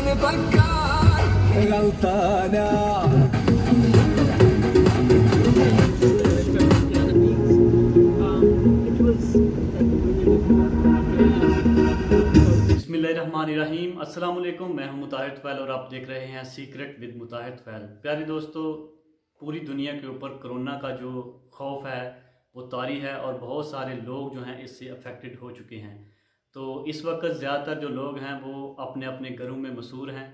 बिस्मिल्लाहिर्रहमानिर्रहीम। अस्सलाम वालेकुम। मैं हूं मुताहिर तफैल और आप देख रहे हैं सीक्रेट विद मुताहिर तफैल। प्यारे दोस्तों, पूरी दुनिया के ऊपर कोरोना का जो खौफ है वो तारी है और बहुत सारे लोग जो हैं इससे अफेक्टेड हो चुके हैं। तो इस वक्त ज़्यादातर जो लोग हैं वो अपने अपने घरों में मसरूर हैं।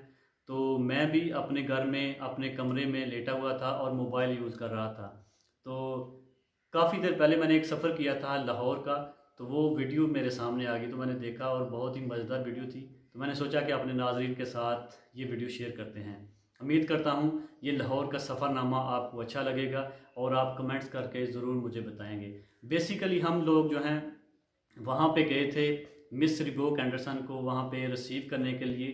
तो मैं भी अपने घर में अपने कमरे में लेटा हुआ था और मोबाइल यूज़ कर रहा था। तो काफ़ी देर पहले मैंने एक सफ़र किया था लाहौर का, तो वो वीडियो मेरे सामने आ गई तो मैंने देखा और बहुत ही मज़ेदार वीडियो थी। तो मैंने सोचा कि अपने नाज़रीन के साथ ये वीडियो शेयर करते हैं। उम्मीद करता हूँ ये लाहौर का सफ़रनामा आपको अच्छा लगेगा और आप कमेंट्स करके ज़रूर मुझे बताएंगे। बेसिकली हम लोग जो हैं वहाँ पे गए थे मिस रिबोक एंडरसन को वहाँ पे रिसीव करने के लिए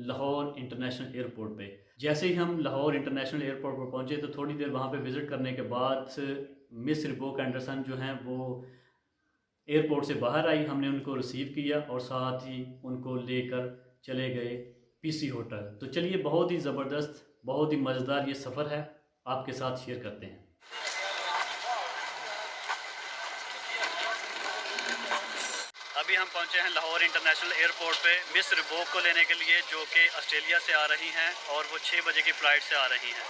लाहौर इंटरनेशनल एयरपोर्ट पे। जैसे ही हम लाहौर इंटरनेशनल एयरपोर्ट पर पहुँचे तो थोड़ी देर वहाँ पे विज़िट करने के बाद मिस रिबोक एंडरसन जो हैं वो एयरपोर्ट से बाहर आई। हमने उनको रिसीव किया और साथ ही उनको लेकर चले गए पीसी होटल। तो चलिए, बहुत ही ज़बरदस्त, बहुत ही मज़ेदार ये सफ़र है, आपके साथ शेयर करते हैं। अभी हम पहुंचे हैं लाहौर इंटरनेशनल एयरपोर्ट पे मिस रिबोक को लेने के लिए, जो कि ऑस्ट्रेलिया से आ रही हैं और वो 6 बजे की फ़्लाइट से आ रही हैं।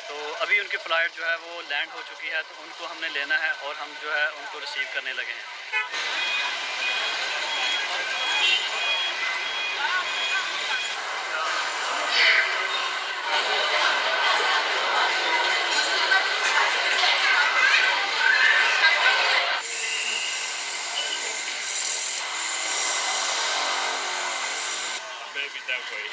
तो अभी उनकी फ़्लाइट जो है वो लैंड हो चुकी है, तो उनको हमने लेना है और हम जो है उनको रिसीव करने लगे हैं। Maybe that way.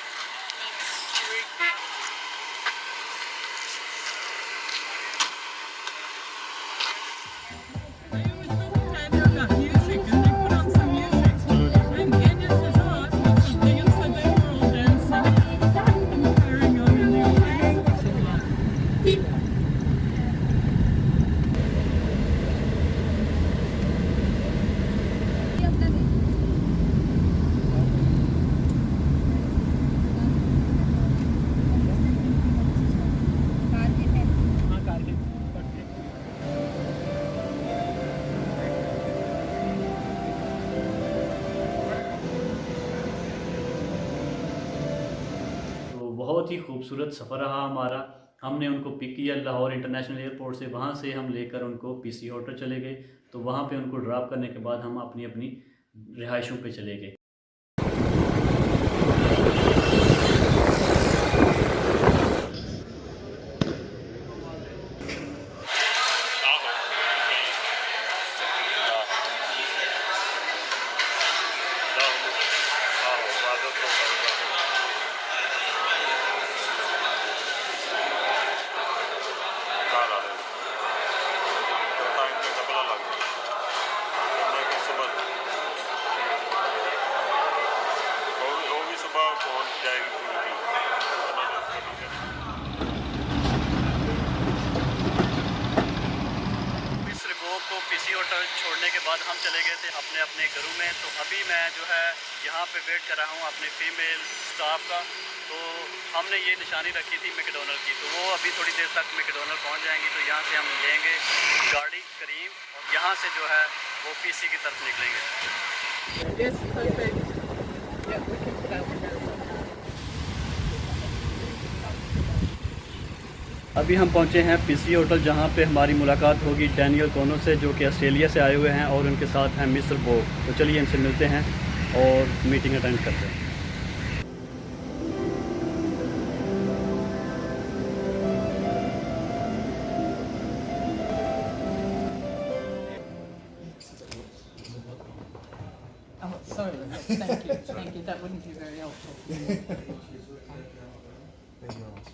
बहुत ही खूबसूरत सफ़र रहा हमारा। हमने उनको पिक किया लाहौर इंटरनेशनल एयरपोर्ट से, वहाँ से हम लेकर उनको पीसी होटल चले गए। तो वहाँ पे उनको ड्रॉप करने के बाद हम अपनी अपनी रिहाइशों पे चले गए। को पीसी होटल छोड़ने के बाद हम चले गए थे अपने अपने घरों में। तो अभी मैं जो है यहाँ पे वेट कर रहा हूँ अपने फीमेल स्टाफ का। तो हमने ये निशानी रखी थी मैकडॉनल्ड की, तो वो अभी थोड़ी देर तक मैकडॉनल्ड पहुँच जाएंगी। तो यहाँ से हम लेंगे गाड़ी करीम और यहाँ से जो है वो पीसी की तरफ निकलेंगे। अभी हम पहुंचे हैं पीसी होटल, जहां पे हमारी मुलाकात होगी डैनियल कोनो से, जो कि ऑस्ट्रेलिया से आए हुए हैं, और उनके साथ हैं मिस रिबोक। तो चलिए इनसे मिलते हैं और मीटिंग अटेंड करते हैं। Oh, sorry. Thank you. Thank you. That wouldn't be very helpful. Thank you very much.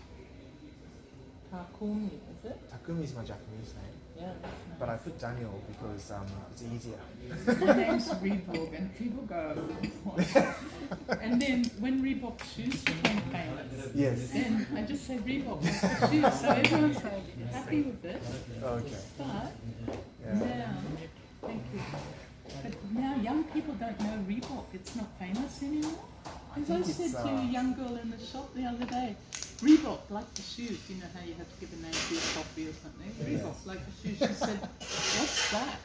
Takumi, is it? Takumi is my Japanese name, Yeah, that's nice. but I put Daniel because it's easier. My name's Reebok, and people go, what? And then when Reebok shoes became famous, Yes. then I just say Reebok shoes, so everyone's like happy with this. Okay. But Yeah. now, thank you. But now young people don't know Reebok. It's not famous anymore. I As I think said it's to a young girl in the shop the other day, Reebok, like the shoes, you know how you have to give a name to your coffee or something? Reebok, like the shoes. She said, what's that?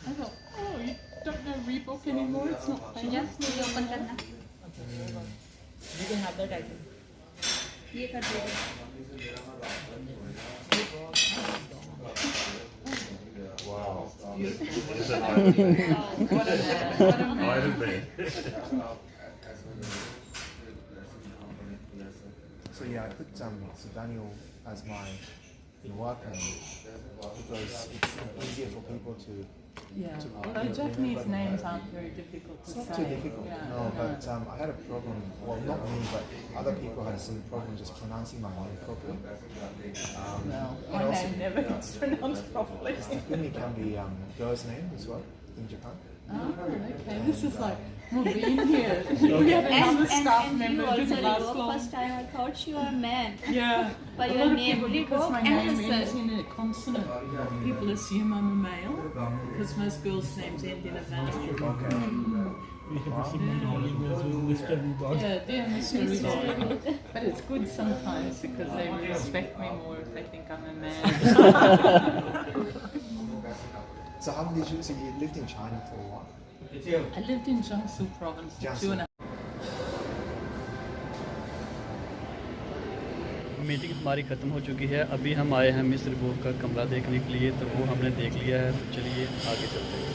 I thought, oh, you don't know Reebok anymore? It's not famous. Just maybe open करना. You can have that item. ये कर दीजिए. What a man. What a man. So yeah, I put Sir Daniel as my work name because it's easier for people to. Yeah. to Although Japanese names aren't very difficult to It's not say. too difficult. Yeah, No, but I had a problem. Well, not me, but other people had the same problem just pronouncing my name properly. Well, and my also- name never gets pronounced properly. Takumi can be girl's name as well in Japan. Oh, okay. This is like, we've been here. We had another staff And member you who also didn't last Reebok. long. First time I thought you were a man. Yeah. But A your lot of name people, because Reebok my and name the ends sir. in a consonant, people assume I'm a male because most girls' names end in a vowel. Okay. Yeah, Mr. Reebok. But it's good sometimes because they respect me more if they think I'm a man. So how did you? So you lived in China for a while? I lived in Jiangsu province for 2.5 meeting हमारी ख़त्म हो चुकी है। अभी हम आए हैं मिस्र बुक का कमरा देखने के लिए, तो वो हमने देख लिया है। तो चलिए आगे चलते हैं।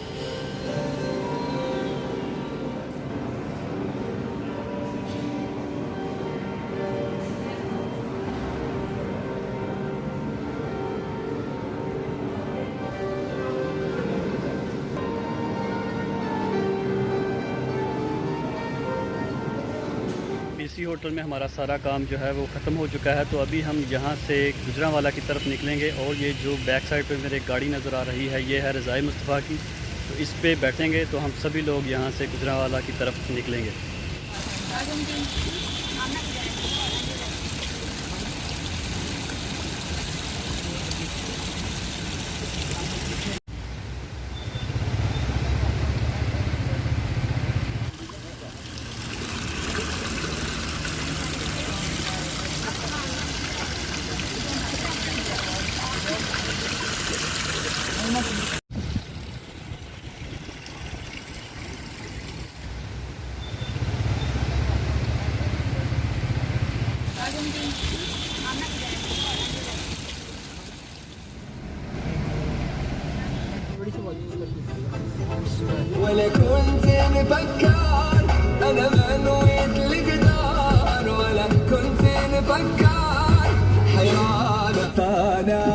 पीसी होटल में हमारा सारा काम जो है वो ख़त्म हो चुका है। तो अभी हम यहाँ से गुजरांवाला की तरफ निकलेंगे और ये जो बैक साइड पे मेरे गाड़ी नज़र आ रही है ये है रज़ाई मुस्तफ़ा की। तो इस पे बैठेंगे तो हम सभी लोग यहाँ से गुजरांवाला की तरफ निकलेंगे। ولا كنت نفكر انا ما نويت القدار ولا كنت نفكر حيران طالع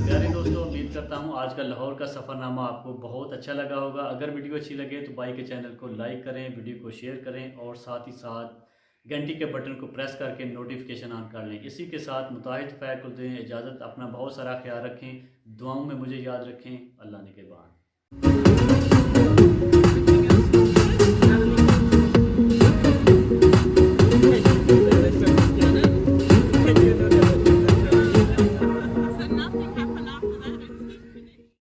प्यारे दोस्तों, उम्मीद करता हूँ आज का लाहौर का सफ़रनामा आपको बहुत अच्छा लगा होगा। अगर वीडियो अच्छी लगे तो भाई के चैनल को लाइक करें, वीडियो को शेयर करें और साथ ही साथ घंटी के बटन को प्रेस करके नोटिफिकेशन ऑन कर लें। इसी के साथ मुताहिद फैल को दें इजाज़त। अपना बहुत सारा ख्याल रखें, दुआओं में मुझे याद रखें। अल्लाह निगहबान।